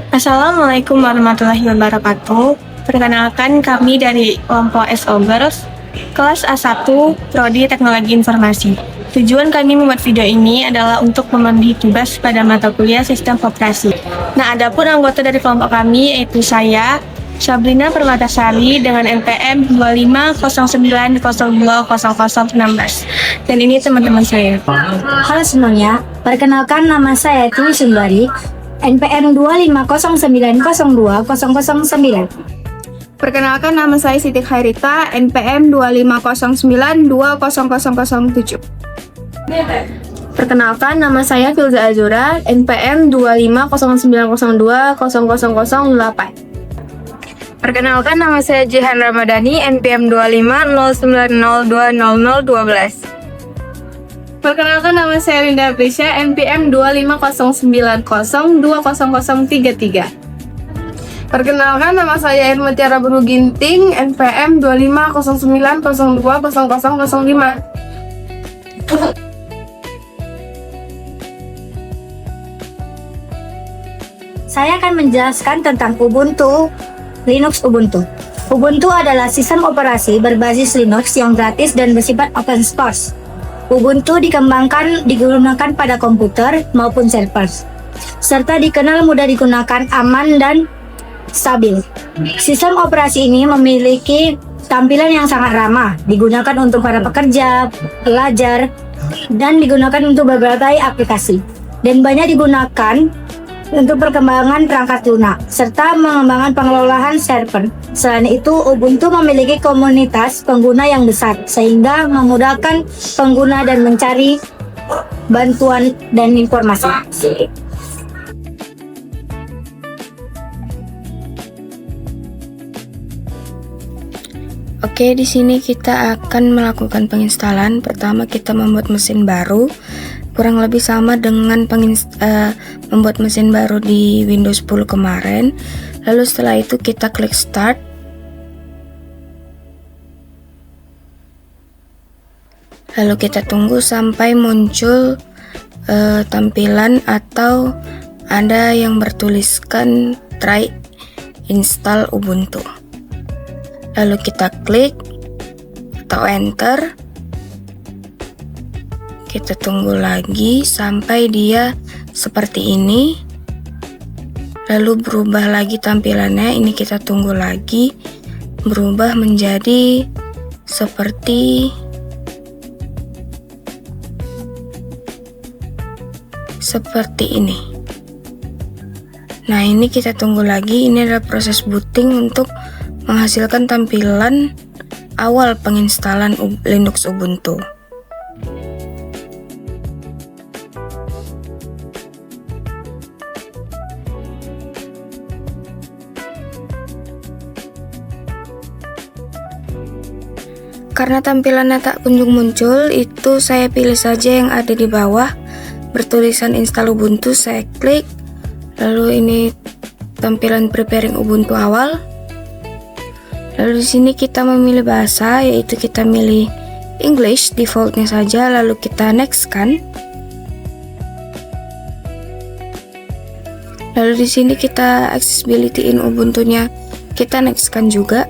Assalamualaikum warahmatullahi wabarakatuh. Perkenalkan kami dari kelompok SO Girls, kelas A1, Prodi Teknologi Informasi. Tujuan kami membuat video ini adalah untuk memenuhi tugas pada mata kuliah Sistem Operasi. Nah, adapun anggota dari kelompok kami yaitu saya, Sabrina Permatasari dengan NPM 2509020016. Dan ini teman-teman saya. Halo semuanya, perkenalkan nama saya Tiwi Sundari, NPM 2509020009. Perkenalkan nama saya Siti Khairita, NPM 2509200007. Perkenalkan nama saya Filza Azura, NPM 2509020008. Perkenalkan nama saya Jihan Ramadhani, NPM 2509020012. Perkenalkan nama saya Linda Prisya, NPM 2509020033. Perkenalkan nama saya Irma Tiara Buru Ginting, NPM 2509020005. Saya akan menjelaskan tentang Ubuntu, Linux Ubuntu. Ubuntu adalah sistem operasi berbasis Linux yang gratis dan bersifat open source. Ubuntu digunakan pada komputer maupun server, serta dikenal mudah digunakan, aman, dan stabil. Sistem operasi ini memiliki tampilan yang sangat ramah, digunakan untuk para pekerja, pelajar, dan digunakan untuk berbagai aplikasi, dan banyak digunakan untuk perkembangan perangkat lunak, serta pengembangan pengelolaan server. Selain itu, Ubuntu memiliki komunitas pengguna yang besar, sehingga memudahkan pengguna dan mencari bantuan dan informasi. Oke, di sini kita akan melakukan penginstalan. Pertama, kita membuat mesin baru. Kurang lebih sama dengan membuat mesin baru di Windows 10 kemarin. Lalu setelah itu kita klik start. Lalu kita tunggu sampai muncul tampilan atau ada yang bertuliskan try install Ubuntu. Lalu kita klik atau enter. Kita tunggu lagi sampai dia seperti ini. Lalu berubah lagi tampilannya. Ini kita tunggu lagi berubah menjadi seperti ini. Nah, ini kita tunggu lagi. Ini adalah proses booting untuk menghasilkan tampilan awal penginstalan Linux Ubuntu. Karena tampilannya tak kunjung muncul, itu saya pilih saja yang ada di bawah bertulisan install Ubuntu. Saya klik, lalu ini tampilan preparing Ubuntu awal. Lalu di sini kita memilih bahasa, yaitu kita milih English defaultnya saja. Lalu kita next kan. Lalu di sini kita accessibility in Ubuntunya kita next kan juga.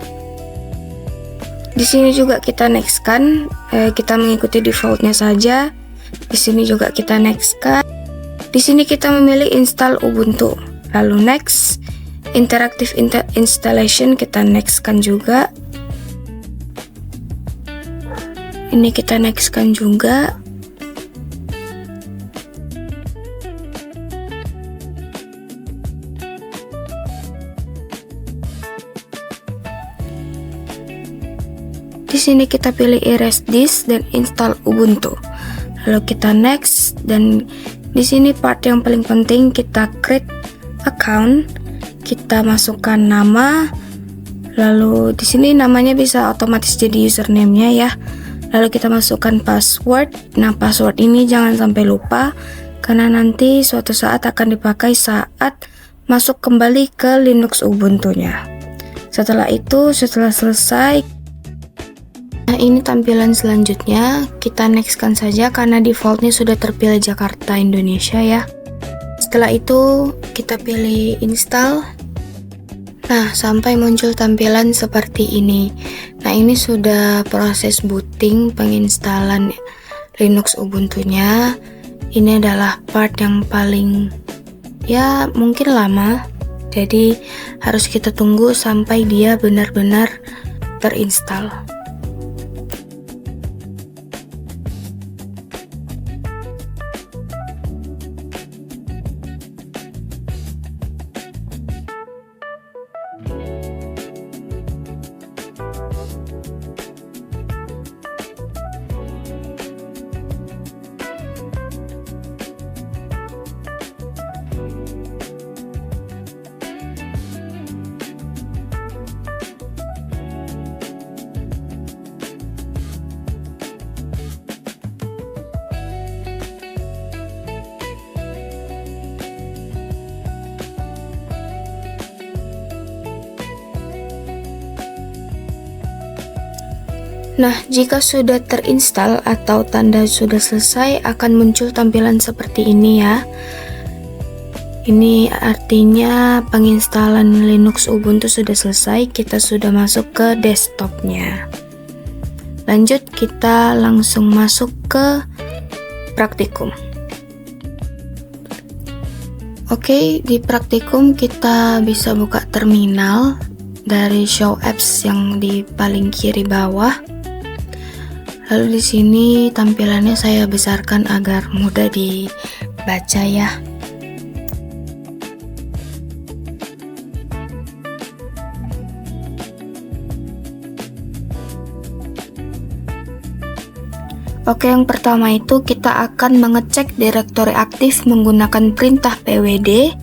Di sini juga kita next kan, kita mengikuti defaultnya saja. Di sini juga kita next kan. Di sini kita memilih install Ubuntu. Lalu next, interactive installation kita next kan juga. Ini kita next kan juga. Di sini kita pilih erase this dan install Ubuntu. Lalu kita next, dan di sini part yang paling penting, kita create account. Kita masukkan nama. Lalu di sini namanya bisa otomatis jadi username-nya ya. Lalu kita masukkan password. Nah, password ini jangan sampai lupa karena nanti suatu saat akan dipakai saat masuk kembali ke Linux Ubuntu-nya. Setelah itu, setelah selesai, nah ini tampilan selanjutnya. Kita next kan saja karena defaultnya sudah terpilih Jakarta Indonesia ya. setelah itu kita pilih install. Nah, sampai muncul tampilan seperti ini. Nah, ini sudah proses booting penginstalan Linux Ubuntu-nya. Ini adalah part yang paling mungkin lama. Jadi harus kita tunggu sampai dia benar-benar terinstall. Nah, jika sudah terinstall atau tanda sudah selesai, akan muncul tampilan seperti ini ya. Ini artinya penginstalan Linux Ubuntu sudah selesai, kita sudah masuk ke desktopnya. Lanjut, kita langsung masuk ke praktikum. Oke, di praktikum kita bisa buka terminal dari show apps yang di paling kiri bawah. Lalu di sini tampilannya saya besarkan agar mudah dibaca ya. Oke, yang pertama itu kita akan mengecek direktori aktif menggunakan perintah pwd.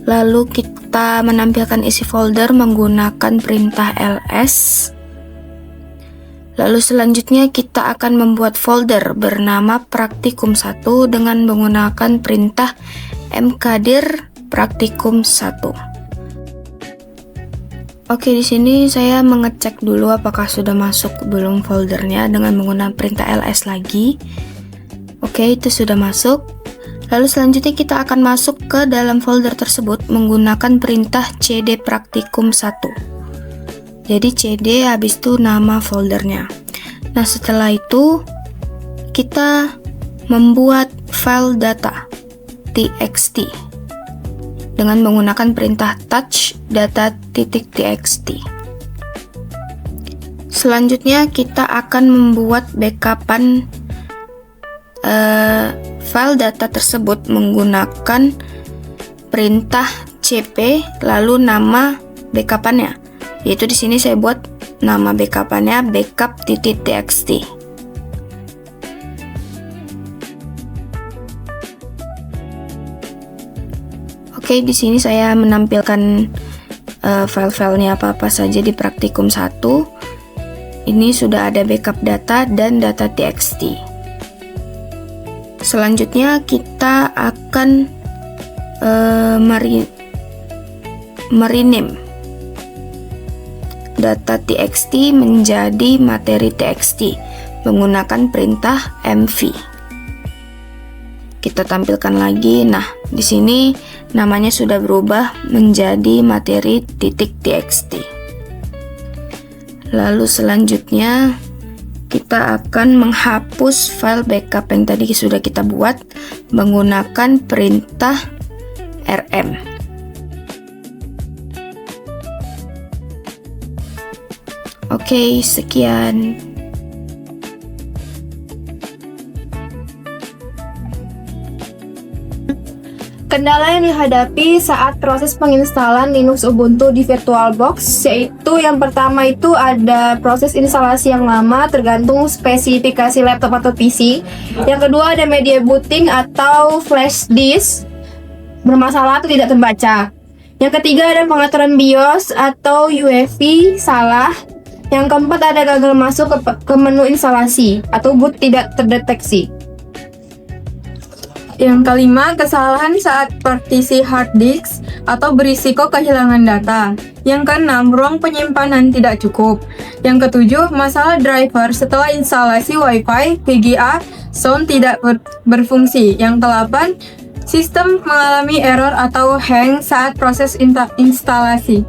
Lalu kita menampilkan isi folder menggunakan perintah ls. Lalu selanjutnya kita akan membuat folder bernama praktikum 1 dengan menggunakan perintah mkdir praktikum 1. Oke, di sini saya mengecek dulu apakah sudah masuk belum foldernya dengan menggunakan perintah ls lagi. Oke, itu sudah masuk. Lalu selanjutnya kita akan masuk ke dalam folder tersebut menggunakan perintah cd praktikum 1. Jadi cd habis itu nama foldernya. Nah, setelah itu kita membuat file data txt dengan menggunakan perintah touch data.txt. Selanjutnya kita akan membuat backupan file data tersebut menggunakan perintah cp lalu nama backupannya. Yaitu di sini saya buat nama backupannya backup.txt. Oke, di sini saya menampilkan file-filenya apa-apa saja di praktikum 1. Ini sudah ada backup data dan data.txt. Selanjutnya kita akan merename data.txt menjadi materi txt menggunakan perintah mv. Kita tampilkan lagi. Nah, di sini namanya sudah berubah menjadi materi.txt. Lalu selanjutnya kita akan menghapus file backup yang tadi sudah kita buat menggunakan perintah rm. Oke, sekian. Kendala yang dihadapi saat proses penginstalan Linux Ubuntu di VirtualBox yaitu yang pertama itu ada proses instalasi yang lama tergantung spesifikasi laptop atau PC. Yang kedua ada media booting atau flash disk bermasalah atau tidak terbaca. Yang ketiga ada pengaturan BIOS atau UEFI salah. Yang keempat ada gagal masuk ke menu instalasi atau boot tidak terdeteksi. Yang kelima, kesalahan saat partisi hard disk atau berisiko kehilangan data. Yang keenam, ruang penyimpanan tidak cukup. Yang ketujuh, masalah driver setelah instalasi Wi-Fi, VGA, sound tidak berfungsi. Yang kedelapan, Sistem mengalami error atau hang saat proses instalasi.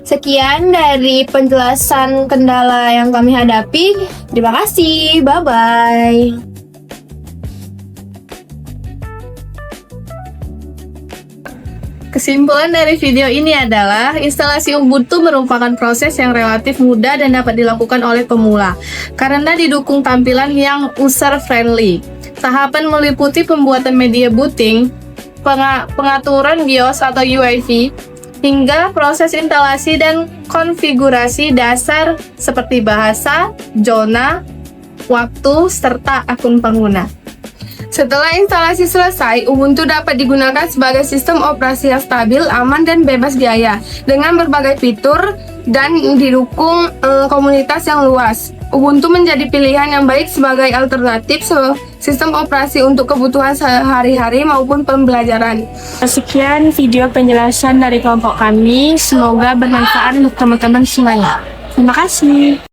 Sekian dari penjelasan kendala yang kami hadapi. Terima kasih. Bye-bye. Kesimpulan dari video ini adalah instalasi Ubuntu merupakan proses yang relatif mudah dan dapat dilakukan oleh pemula karena didukung tampilan yang user-friendly. Tahapan meliputi pembuatan media booting, pengaturan BIOS atau UEFI, hingga proses instalasi dan konfigurasi dasar seperti bahasa, zona, waktu, serta akun pengguna. Setelah instalasi selesai, Ubuntu dapat digunakan sebagai sistem operasi yang stabil, aman, dan bebas biaya dengan berbagai fitur dan didukung komunitas yang luas. Ubuntu menjadi pilihan yang baik sebagai alternatif sistem operasi untuk kebutuhan sehari-hari maupun pembelajaran. Sekian video penjelasan dari kelompok kami. Semoga bermanfaat untuk teman-teman semuanya. Terima kasih.